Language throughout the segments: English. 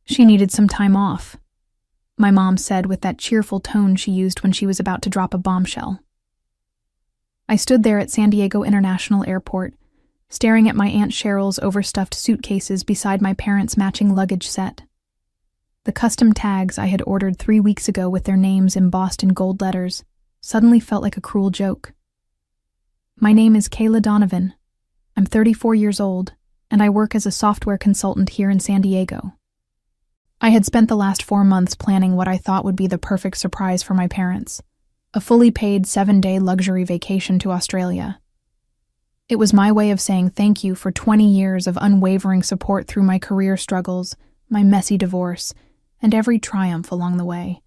She needed some time off, my mom said with that cheerful tone she used when she was about to drop a bombshell. I stood there at San Diego International Airport, staring at my Aunt Cheryl's overstuffed suitcases beside my parents' matching luggage set. The custom tags I had ordered 3 weeks ago with their names embossed in gold letters suddenly felt like a cruel joke. My name is Kayla Donovan. I'm 34 years old, and I work as a software consultant here in San Diego. I had spent the last 4 months planning what I thought would be the perfect surprise for my parents, a fully paid 7-day luxury vacation to Australia. It was my way of saying thank you for 20 years of unwavering support through my career struggles, my messy divorce, and every triumph along the way.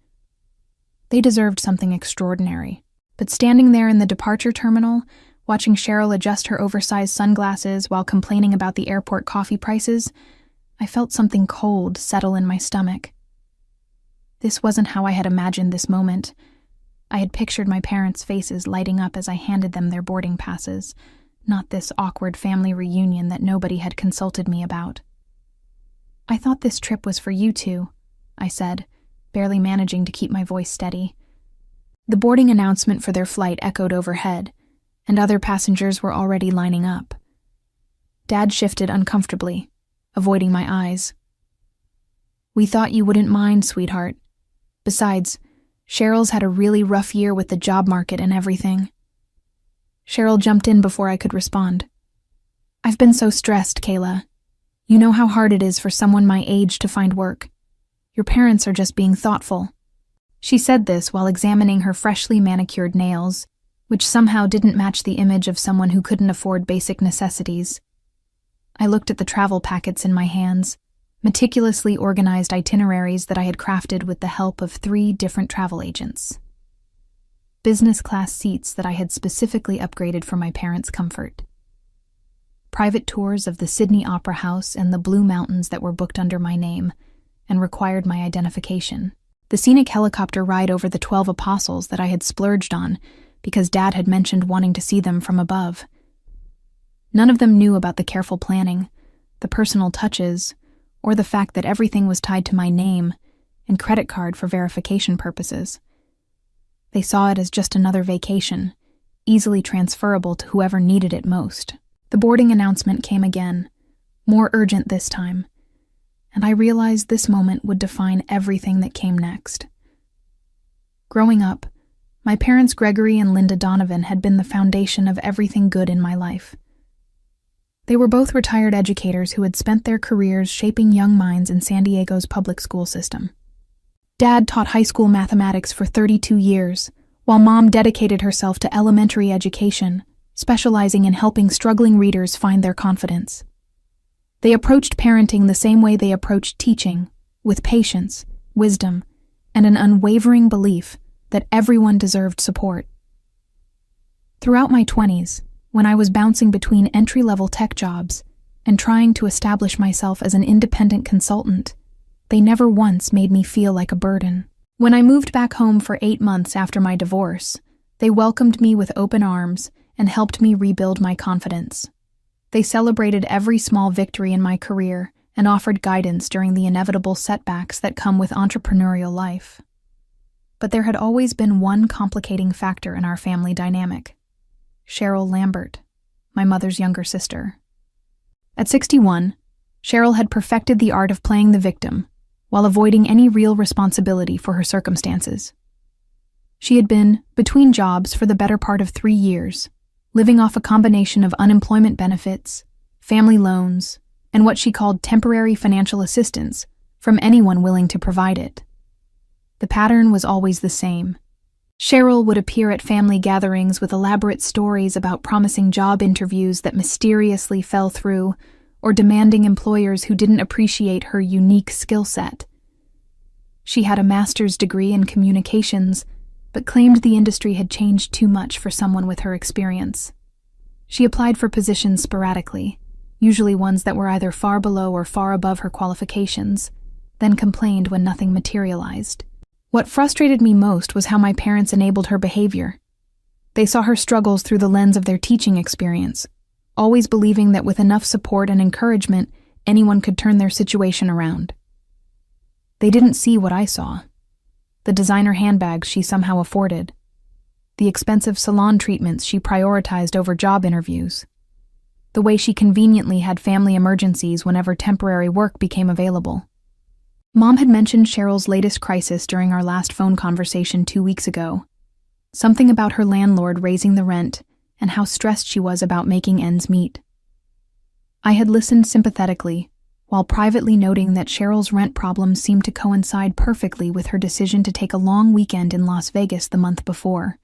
They deserved something extraordinary, but standing there in the departure terminal, watching Cheryl adjust her oversized sunglasses while complaining about the airport coffee prices, I felt something cold settle in my stomach. This wasn't how I had imagined this moment. I had pictured my parents' faces lighting up as I handed them their boarding passes, not this awkward family reunion that nobody had consulted me about. "I thought this trip was for you two," I said, barely managing to keep my voice steady. The boarding announcement for their flight echoed overhead, and other passengers were already lining up. Dad shifted uncomfortably, avoiding my eyes. "We thought you wouldn't mind, sweetheart. Besides, Cheryl's had a really rough year with the job market and everything." Cheryl jumped in before I could respond. "I've been so stressed, Kayla. You know how hard it is for someone my age to find work. Your parents are just being thoughtful." She said this while examining her freshly manicured nails, which somehow didn't match the image of someone who couldn't afford basic necessities. I looked at the travel packets in my hands, meticulously organized itineraries that I had crafted with the help of 3 different travel agents. Business class seats that I had specifically upgraded for my parents' comfort. Private tours of the Sydney Opera House and the Blue Mountains that were booked under my name and required my identification. The scenic helicopter ride over the 12 Apostles that I had splurged on because Dad had mentioned wanting to see them from above. None of them knew about the careful planning, the personal touches, or the fact that everything was tied to my name and credit card for verification purposes. They saw it as just another vacation, easily transferable to whoever needed it most. The boarding announcement came again, more urgent this time, and I realized this moment would define everything that came next. Growing up, my parents Gregory and Linda Donovan had been the foundation of everything good in my life. They were both retired educators who had spent their careers shaping young minds in San Diego's public school system. Dad taught high school mathematics for 32 years, while Mom dedicated herself to elementary education, specializing in helping struggling readers find their confidence. They approached parenting the same way they approached teaching, with patience, wisdom, and an unwavering belief that everyone deserved support. Throughout my 20s, when I was bouncing between entry-level tech jobs and trying to establish myself as an independent consultant, they never once made me feel like a burden. When I moved back home for 8 months after my divorce, they welcomed me with open arms and helped me rebuild my confidence. They celebrated every small victory in my career and offered guidance during the inevitable setbacks that come with entrepreneurial life. But there had always been one complicating factor in our family dynamic: Cheryl Lambert, my mother's younger sister. At 61, Cheryl had perfected the art of playing the victim while avoiding any real responsibility for her circumstances. She had been between jobs for the better part of 3 years, living off a combination of unemployment benefits, family loans, and what she called temporary financial assistance from anyone willing to provide it. The pattern was always the same. Cheryl would appear at family gatherings with elaborate stories about promising job interviews that mysteriously fell through, or demanding employers who didn't appreciate her unique skill set. She had a master's degree in communications, but claimed the industry had changed too much for someone with her experience. She applied for positions sporadically, usually ones that were either far below or far above her qualifications, then complained when nothing materialized. What frustrated me most was how my parents enabled her behavior. They saw her struggles through the lens of their teaching experience, always believing that with enough support and encouragement, anyone could turn their situation around. They didn't see what I saw. The designer handbags she somehow afforded. The expensive salon treatments she prioritized over job interviews. The way she conveniently had family emergencies whenever temporary work became available. Mom had mentioned Cheryl's latest crisis during our last phone conversation 2 weeks ago. Something about her landlord raising the rent and how stressed she was about making ends meet. I had listened sympathetically, while privately noting that Cheryl's rent problems seemed to coincide perfectly with her decision to take a long weekend in Las Vegas the month before.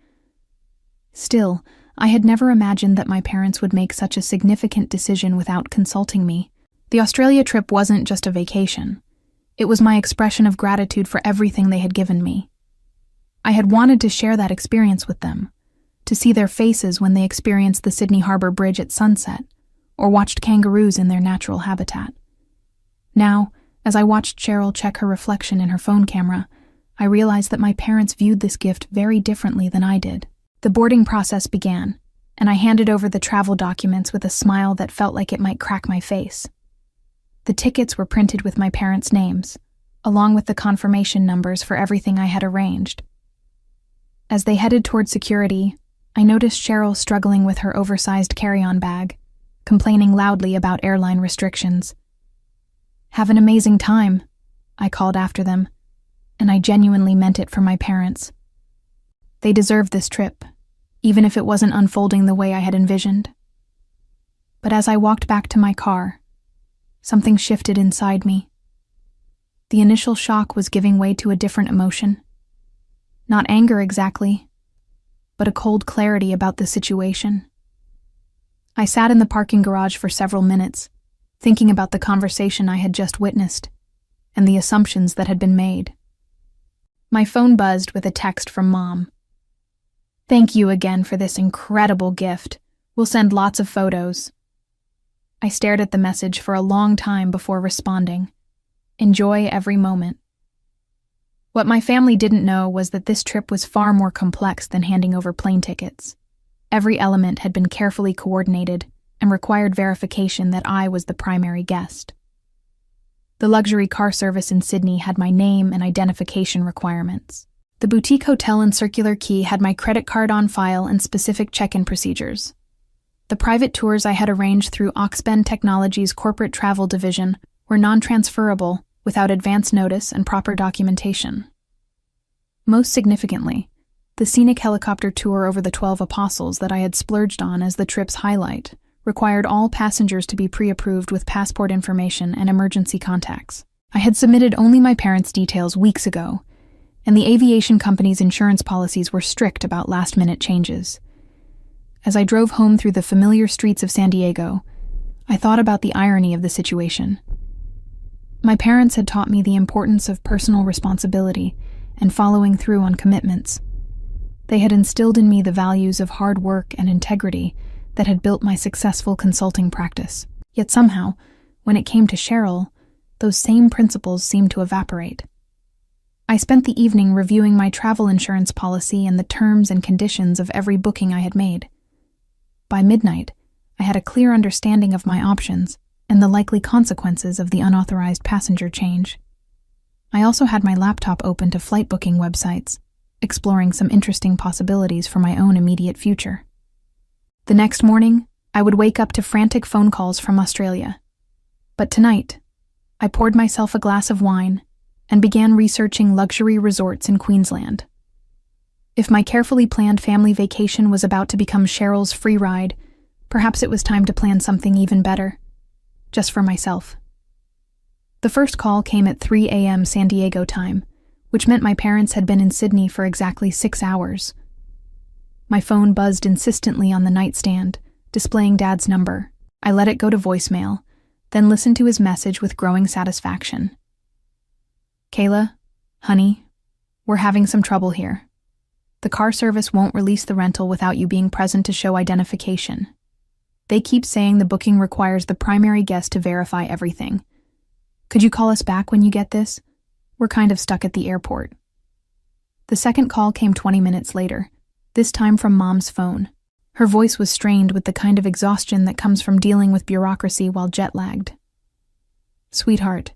Still, I had never imagined that my parents would make such a significant decision without consulting me. The Australia trip wasn't just a vacation. It was my expression of gratitude for everything they had given me. I had wanted to share that experience with them, to see their faces when they experienced the Sydney Harbour Bridge at sunset, or watched kangaroos in their natural habitat. Now, as I watched Cheryl check her reflection in her phone camera, I realized that my parents viewed this gift very differently than I did. The boarding process began, and I handed over the travel documents with a smile that felt like it might crack my face. The tickets were printed with my parents' names, along with the confirmation numbers for everything I had arranged. As they headed toward security, I noticed Cheryl struggling with her oversized carry-on bag, complaining loudly about airline restrictions. "Have an amazing time," I called after them, and I genuinely meant it for my parents. They deserved this trip, even if it wasn't unfolding the way I had envisioned. But as I walked back to my car, something shifted inside me. The initial shock was giving way to a different emotion. Not anger exactly, but a cold clarity about the situation. I sat in the parking garage for several minutes, thinking about the conversation I had just witnessed, and the assumptions that had been made. My phone buzzed with a text from Mom. "Thank you again for this incredible gift. We'll send lots of photos." I stared at the message for a long time before responding. Enjoy every moment. What my family didn't know was that this trip was far more complex than handing over plane tickets. Every element had been carefully coordinated and required verification that I was the primary guest. The luxury car service in Sydney had my name and identification requirements. The boutique hotel in Circular Quay had my credit card on file and specific check-in procedures. The private tours I had arranged through Oxbend Technologies' corporate travel division were non-transferable without advance notice and proper documentation. Most significantly, the scenic helicopter tour over the 12 Apostles that I had splurged on as the trip's highlight required all passengers to be pre-approved with passport information and emergency contacts. I had submitted only my parents' details weeks ago, and the aviation company's insurance policies were strict about last-minute changes. As I drove home through the familiar streets of San Diego, I thought about the irony of the situation. My parents had taught me the importance of personal responsibility and following through on commitments. They had instilled in me the values of hard work and integrity that had built my successful consulting practice. Yet somehow, when it came to Cheryl, those same principles seemed to evaporate. I spent the evening reviewing my travel insurance policy and the terms and conditions of every booking I had made. By midnight, I had a clear understanding of my options and the likely consequences of the unauthorized passenger change. I also had my laptop open to flight booking websites, exploring some interesting possibilities for my own immediate future. The next morning, I would wake up to frantic phone calls from Australia. But tonight, I poured myself a glass of wine and began researching luxury resorts in Queensland. If my carefully planned family vacation was about to become Cheryl's free ride, perhaps it was time to plan something even better, just for myself. The first call came at 3 a.m. San Diego time, which meant my parents had been in Sydney for exactly 6 hours. My phone buzzed insistently on the nightstand, displaying Dad's number. I let it go to voicemail, then listened to his message with growing satisfaction. "Kayla, honey, we're having some trouble here. The car service won't release the rental without you being present to show identification. They keep saying the booking requires the primary guest to verify everything. Could you call us back when you get this? We're kind of stuck at the airport." The second call came 20 minutes later, this time from Mom's phone. Her voice was strained with the kind of exhaustion that comes from dealing with bureaucracy while jet-lagged. "Sweetheart,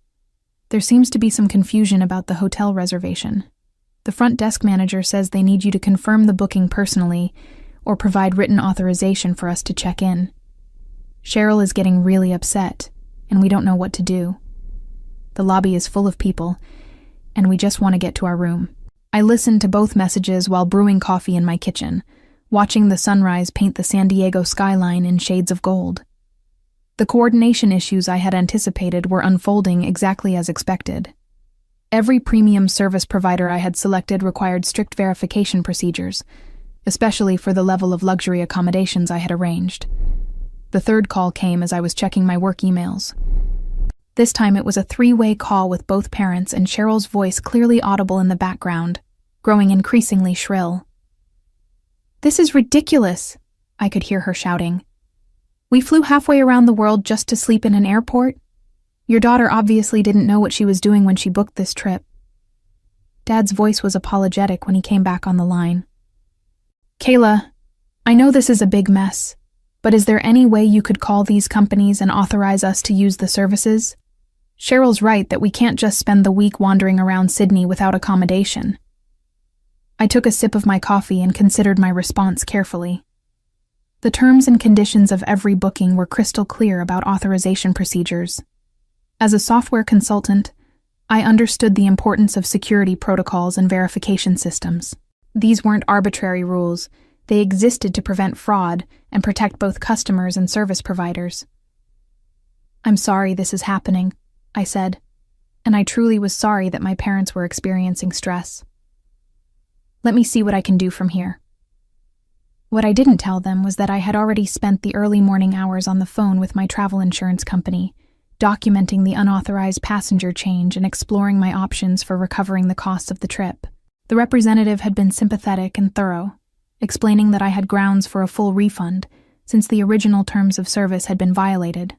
There seems to be some confusion about the hotel reservation. The front desk manager says they need you to confirm the booking personally or provide written authorization for us to check in. Cheryl is getting really upset, and we don't know what to do. The lobby is full of people, and we just want to get to our room. I listened to both messages while brewing coffee in my kitchen, watching the sunrise paint the San Diego skyline in shades of gold. The coordination issues I had anticipated were unfolding exactly as expected. Every premium service provider I had selected required strict verification procedures, especially for the level of luxury accommodations I had arranged. The third call came as I was checking my work emails. This time it was a three-way call with both parents and Cheryl's voice clearly audible in the background, growing increasingly shrill. "This is ridiculous," I could hear her shouting. "We flew halfway around the world just to sleep in an airport? Your daughter obviously didn't know what she was doing when she booked this trip." Dad's voice was apologetic when he came back on the line. "Kayla, I know this is a big mess, but is there any way you could call these companies and authorize us to use the services? Cheryl's right that we can't just spend the week wandering around Sydney without accommodation." I took a sip of my coffee and considered my response carefully. The terms and conditions of every booking were crystal clear about authorization procedures. As a software consultant, I understood the importance of security protocols and verification systems. These weren't arbitrary rules. They existed to prevent fraud and protect both customers and service providers. "I'm sorry this is happening," I said, and I truly was sorry that my parents were experiencing stress. "Let me see what I can do from here." What I didn't tell them was that I had already spent the early morning hours on the phone with my travel insurance company, documenting the unauthorized passenger change and exploring my options for recovering the costs of the trip. The representative had been sympathetic and thorough, explaining that I had grounds for a full refund since the original terms of service had been violated.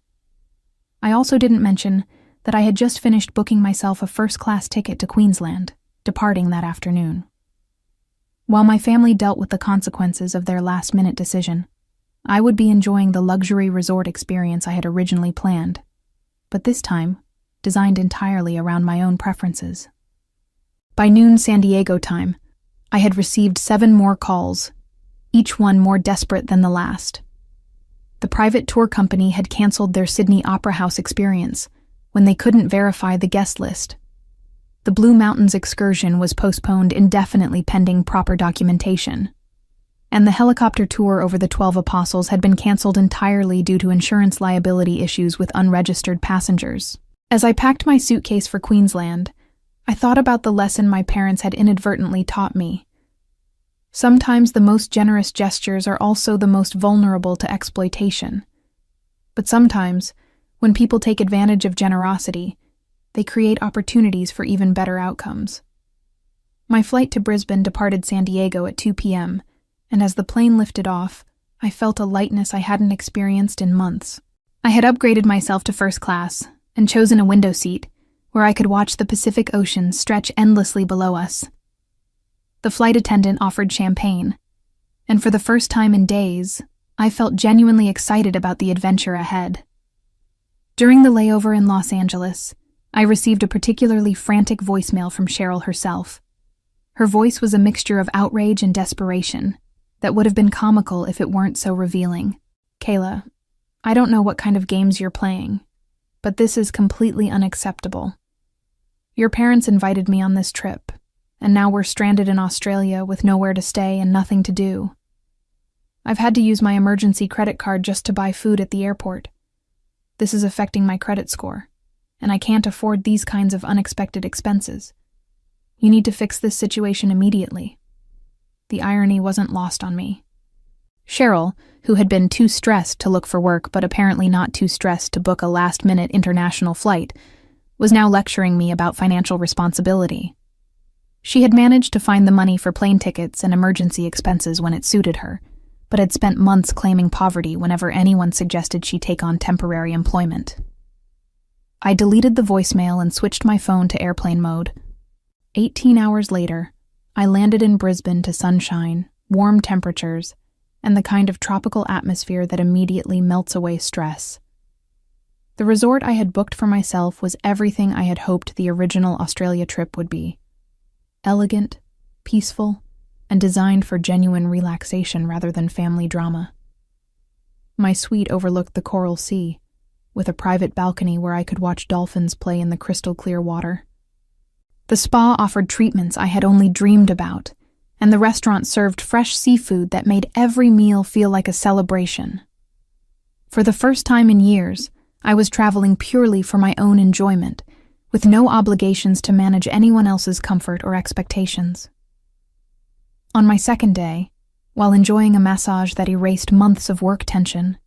I also didn't mention that I had just finished booking myself a first-class ticket to Queensland, departing that afternoon. While my family dealt with the consequences of their last-minute decision, I would be enjoying the luxury resort experience I had originally planned, but this time designed entirely around my own preferences. By noon San Diego time, I had received 7 more calls, each one more desperate than the last. The private tour company had canceled their Sydney Opera House experience when they couldn't verify the guest list. The Blue Mountains excursion was postponed indefinitely pending proper documentation. And the helicopter tour over the 12 Apostles had been canceled entirely due to insurance liability issues with unregistered passengers. As I packed my suitcase for Queensland, I thought about the lesson my parents had inadvertently taught me. Sometimes the most generous gestures are also the most vulnerable to exploitation. But sometimes, when people take advantage of generosity, they create opportunities for even better outcomes. My flight to Brisbane departed San Diego at 2 p.m., and as the plane lifted off, I felt a lightness I hadn't experienced in months. I had upgraded myself to first class and chosen a window seat where I could watch the Pacific Ocean stretch endlessly below us. The flight attendant offered champagne, and for the first time in days, I felt genuinely excited about the adventure ahead. During the layover in Los Angeles, I received a particularly frantic voicemail from Cheryl herself. Her voice was a mixture of outrage and desperation that would have been comical if it weren't so revealing. "Kayla, I don't know what kind of games you're playing, but this is completely unacceptable. Your parents invited me on this trip, and now we're stranded in Australia with nowhere to stay and nothing to do. I've had to use my emergency credit card just to buy food at the airport. This is affecting my credit score, and I can't afford these kinds of unexpected expenses. You need to fix this situation immediately." The irony wasn't lost on me. Cheryl, who had been too stressed to look for work but apparently not too stressed to book a last-minute international flight, was now lecturing me about financial responsibility. She had managed to find the money for plane tickets and emergency expenses when it suited her, but had spent months claiming poverty whenever anyone suggested she take on temporary employment. I deleted the voicemail and switched my phone to airplane mode. 18 hours later, I landed in Brisbane to sunshine, warm temperatures, and the kind of tropical atmosphere that immediately melts away stress. The resort I had booked for myself was everything I had hoped the original Australia trip would be. Elegant, peaceful, and designed for genuine relaxation rather than family drama. My suite overlooked the Coral Sea, with a private balcony where I could watch dolphins play in the crystal-clear water. The spa offered treatments I had only dreamed about, and the restaurant served fresh seafood that made every meal feel like a celebration. For the first time in years, I was traveling purely for my own enjoyment, with no obligations to manage anyone else's comfort or expectations. On my second day, while enjoying a massage that erased months of work tension,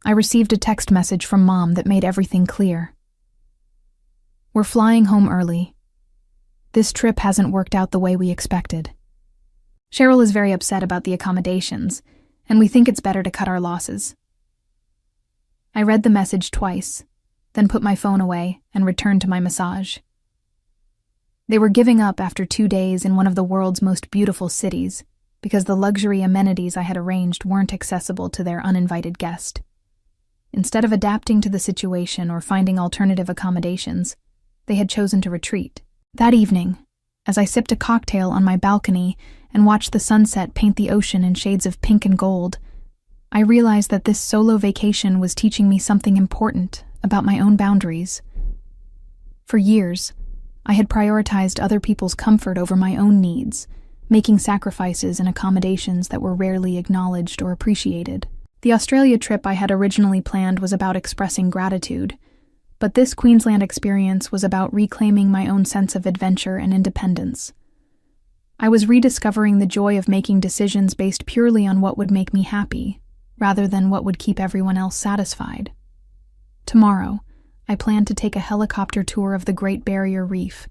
I received a text message from Mom that made everything clear. "We're flying home early. This trip hasn't worked out the way we expected. Cheryl is very upset about the accommodations, and we think it's better to cut our losses." I read the message twice, then put my phone away and returned to my massage. They were giving up after 2 days in one of the world's most beautiful cities because the luxury amenities I had arranged weren't accessible to their uninvited guest. Instead of adapting to the situation or finding alternative accommodations, they had chosen to retreat. That evening, as I sipped a cocktail on my balcony and watched the sunset paint the ocean in shades of pink and gold, I realized that this solo vacation was teaching me something important about my own boundaries. For years, I had prioritized other people's comfort over my own needs, making sacrifices and accommodations that were rarely acknowledged or appreciated. The Australia trip I had originally planned was about expressing gratitude, but this Queensland experience was about reclaiming my own sense of adventure and independence. I was rediscovering the joy of making decisions based purely on what would make me happy, rather than what would keep everyone else satisfied. Tomorrow, I plan to take a helicopter tour of the Great Barrier Reef,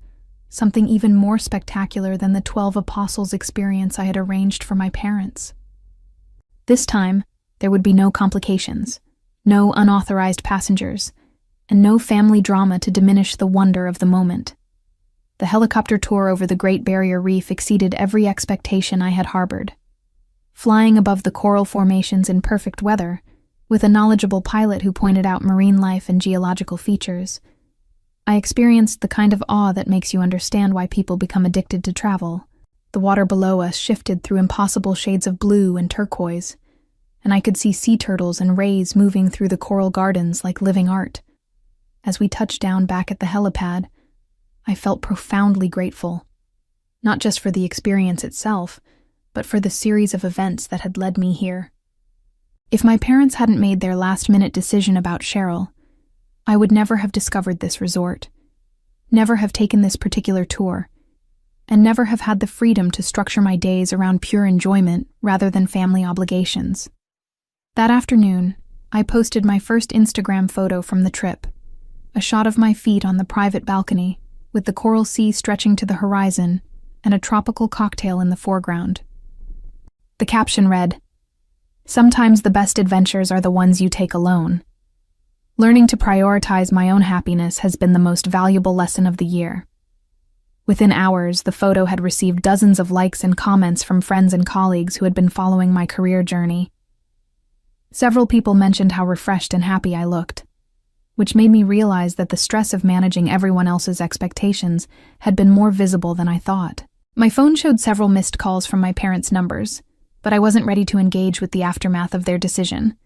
something even more spectacular than the 12 Apostles experience I had arranged for my parents. This time, there would be no complications, no unauthorized passengers, and no family drama to diminish the wonder of the moment. The helicopter tour over the Great Barrier Reef exceeded every expectation I had harbored. Flying above the coral formations in perfect weather, with a knowledgeable pilot who pointed out marine life and geological features, I experienced the kind of awe that makes you understand why people become addicted to travel. The water below us shifted through impossible shades of blue and turquoise, and I could see sea turtles and rays moving through the coral gardens like living art. As we touched down back at the helipad, I felt profoundly grateful, not just for the experience itself, but for the series of events that had led me here. If my parents hadn't made their last-minute decision about Cheryl, I would never have discovered this resort, never have taken this particular tour, and never have had the freedom to structure my days around pure enjoyment rather than family obligations. That afternoon, I posted my first Instagram photo from the trip, a shot of my feet on the private balcony, with the Coral Sea stretching to the horizon and a tropical cocktail in the foreground. The caption read, "Sometimes the best adventures are the ones you take alone. Learning to prioritize my own happiness has been the most valuable lesson of the year." Within hours, the photo had received dozens of likes and comments from friends and colleagues who had been following my career journey. Several people mentioned how refreshed and happy I looked, which made me realize that the stress of managing everyone else's expectations had been more visible than I thought. My phone showed several missed calls from my parents' numbers, but I wasn't ready to engage with the aftermath of their decision.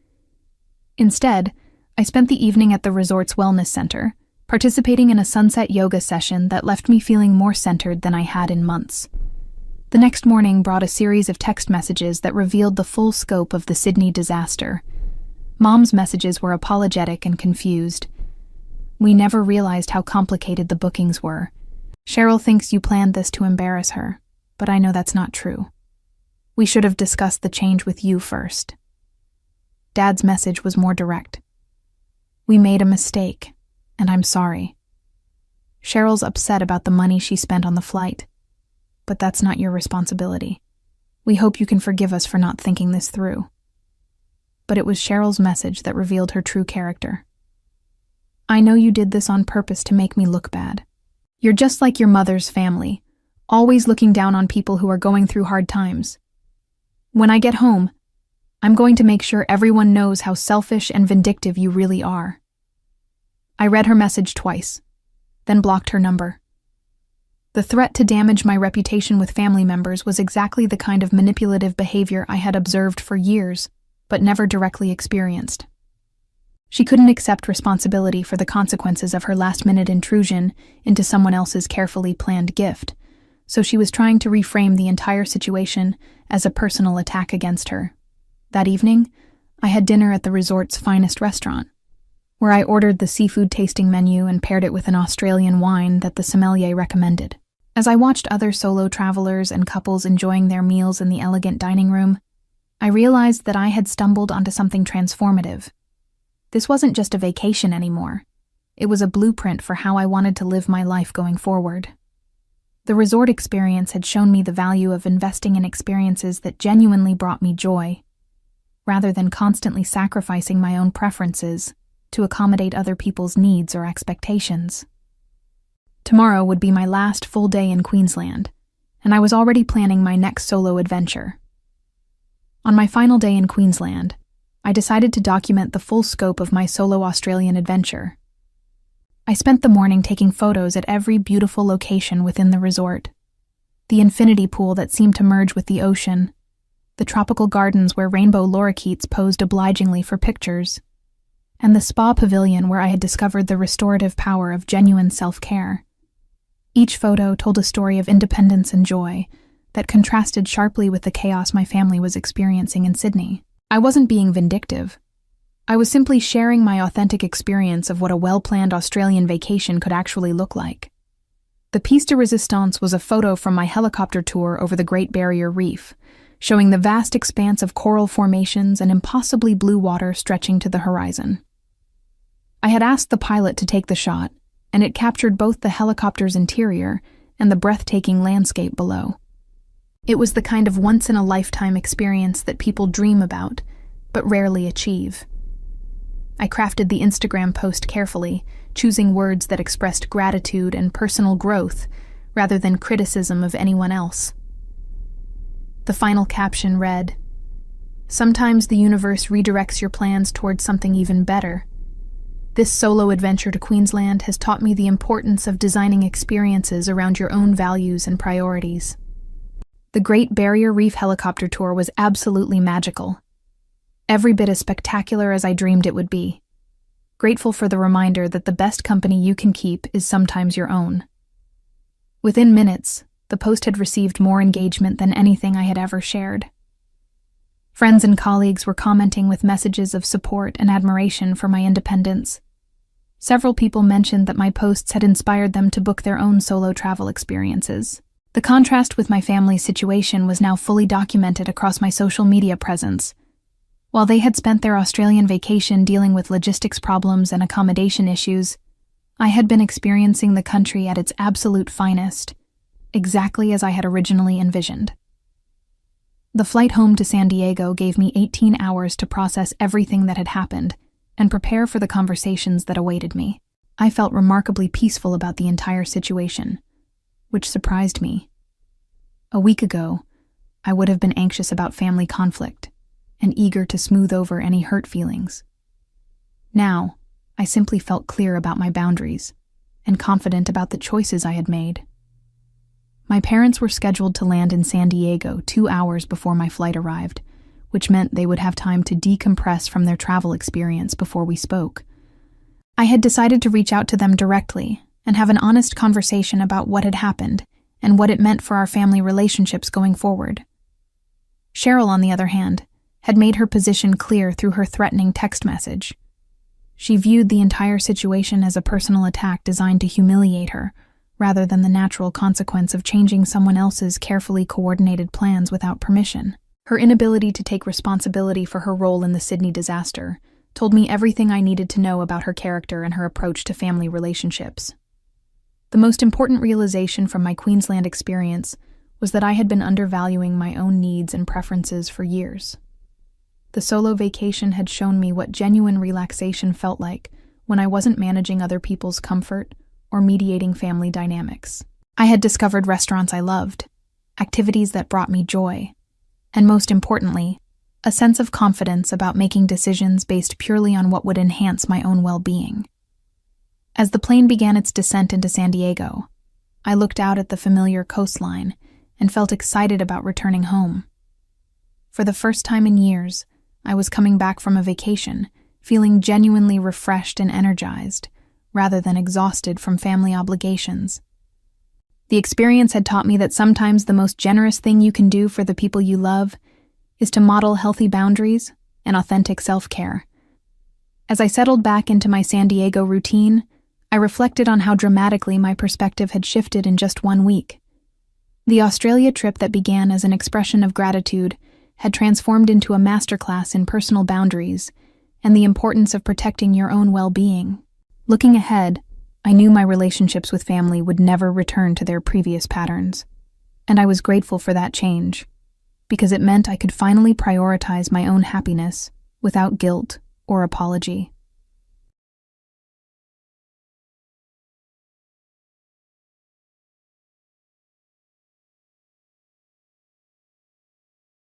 Instead, I spent the evening at the resort's wellness center, participating in a sunset yoga session that left me feeling more centered than I had in months. The next morning brought a series of text messages that revealed the full scope of the Sydney disaster. Mom's messages were apologetic and confused. "We never realized how complicated the bookings were. Cheryl thinks you planned this to embarrass her, but I know that's not true. We should have discussed the change with you first." Dad's message was more direct. "We made a mistake, and I'm sorry. Cheryl's upset about the money she spent on the flight, but that's not your responsibility. We hope you can forgive us for not thinking this through." But it was Cheryl's message that revealed her true character. "I know you did this on purpose to make me look bad. You're just like your mother's family, always looking down on people who are going through hard times. When I get home, I'm going to make sure everyone knows how selfish and vindictive you really are." I read her message twice, then blocked her number. The threat to damage my reputation with family members was exactly the kind of manipulative behavior I had observed for years, but never directly experienced. She couldn't accept responsibility for the consequences of her last-minute intrusion into someone else's carefully planned gift, so she was trying to reframe the entire situation as a personal attack against her. That evening, I had dinner at the resort's finest restaurant, where I ordered the seafood tasting menu and paired it with an Australian wine that the sommelier recommended. As I watched other solo travelers and couples enjoying their meals in the elegant dining room, I realized that I had stumbled onto something transformative. This wasn't just a vacation anymore. It was a blueprint for how I wanted to live my life going forward. The resort experience had shown me the value of investing in experiences that genuinely brought me joy, rather than constantly sacrificing my own preferences to accommodate other people's needs or expectations. Tomorrow would be my last full day in Queensland, and I was already planning my next solo adventure. On my final day in Queensland, I decided to document the full scope of my solo Australian adventure. I spent the morning taking photos at every beautiful location within the resort. The infinity pool that seemed to merge with the ocean, the tropical gardens where rainbow lorikeets posed obligingly for pictures, and the spa pavilion where I had discovered the restorative power of genuine self-care. Each photo told a story of independence and joy that contrasted sharply with the chaos my family was experiencing in Sydney. I wasn't being vindictive. I was simply sharing my authentic experience of what a well-planned Australian vacation could actually look like. The piece de resistance was a photo from my helicopter tour over the Great Barrier Reef, showing the vast expanse of coral formations and impossibly blue water stretching to the horizon. I had asked the pilot to take the shot, and it captured both the helicopter's interior and the breathtaking landscape below. It was the kind of once-in-a-lifetime experience that people dream about, but rarely achieve. I crafted the Instagram post carefully, choosing words that expressed gratitude and personal growth rather than criticism of anyone else. The final caption read, "Sometimes the universe redirects your plans towards something even better. This solo adventure to Queensland has taught me the importance of designing experiences around your own values and priorities." The Great Barrier Reef helicopter tour was absolutely magical. Every bit as spectacular as I dreamed it would be. Grateful for the reminder that the best company you can keep is sometimes your own. Within minutes, the post had received more engagement than anything I had ever shared. Friends and colleagues were commenting with messages of support and admiration for my independence. Several people mentioned that my posts had inspired them to book their own solo travel experiences. The contrast with my family's situation was now fully documented across my social media presence. While they had spent their Australian vacation dealing with logistics problems and accommodation issues, I had been experiencing the country at its absolute finest, exactly as I had originally envisioned. The flight home to San Diego gave me 18 hours to process everything that had happened and prepare for the conversations that awaited me. I felt remarkably peaceful about the entire situation, which surprised me. A week ago, I would have been anxious about family conflict and eager to smooth over any hurt feelings. Now, I simply felt clear about my boundaries and confident about the choices I had made. My parents were scheduled to land in San Diego 2 hours before my flight arrived, which meant they would have time to decompress from their travel experience before we spoke. I had decided to reach out to them directly and have an honest conversation about what had happened and what it meant for our family relationships going forward. Cheryl, on the other hand, had made her position clear through her threatening text message. She viewed the entire situation as a personal attack designed to humiliate her, rather than the natural consequence of changing someone else's carefully coordinated plans without permission. Her inability to take responsibility for her role in the Sydney disaster told me everything I needed to know about her character and her approach to family relationships. The most important realization from my Queensland experience was that I had been undervaluing my own needs and preferences for years. The solo vacation had shown me what genuine relaxation felt like when I wasn't managing other people's comfort or mediating family dynamics. I had discovered restaurants I loved, activities that brought me joy, and most importantly, a sense of confidence about making decisions based purely on what would enhance my own well-being. As the plane began its descent into San Diego, I looked out at the familiar coastline and felt excited about returning home. For the first time in years, I was coming back from a vacation, feeling genuinely refreshed and energized, rather than exhausted from family obligations. The experience had taught me that sometimes the most generous thing you can do for the people you love is to model healthy boundaries and authentic self-care. As I settled back into my San Diego routine, I reflected on how dramatically my perspective had shifted in just 1 week. The Australia trip that began as an expression of gratitude had transformed into a masterclass in personal boundaries and the importance of protecting your own well-being. Looking ahead, I knew my relationships with family would never return to their previous patterns, and I was grateful for that change, because it meant I could finally prioritize my own happiness without guilt or apology.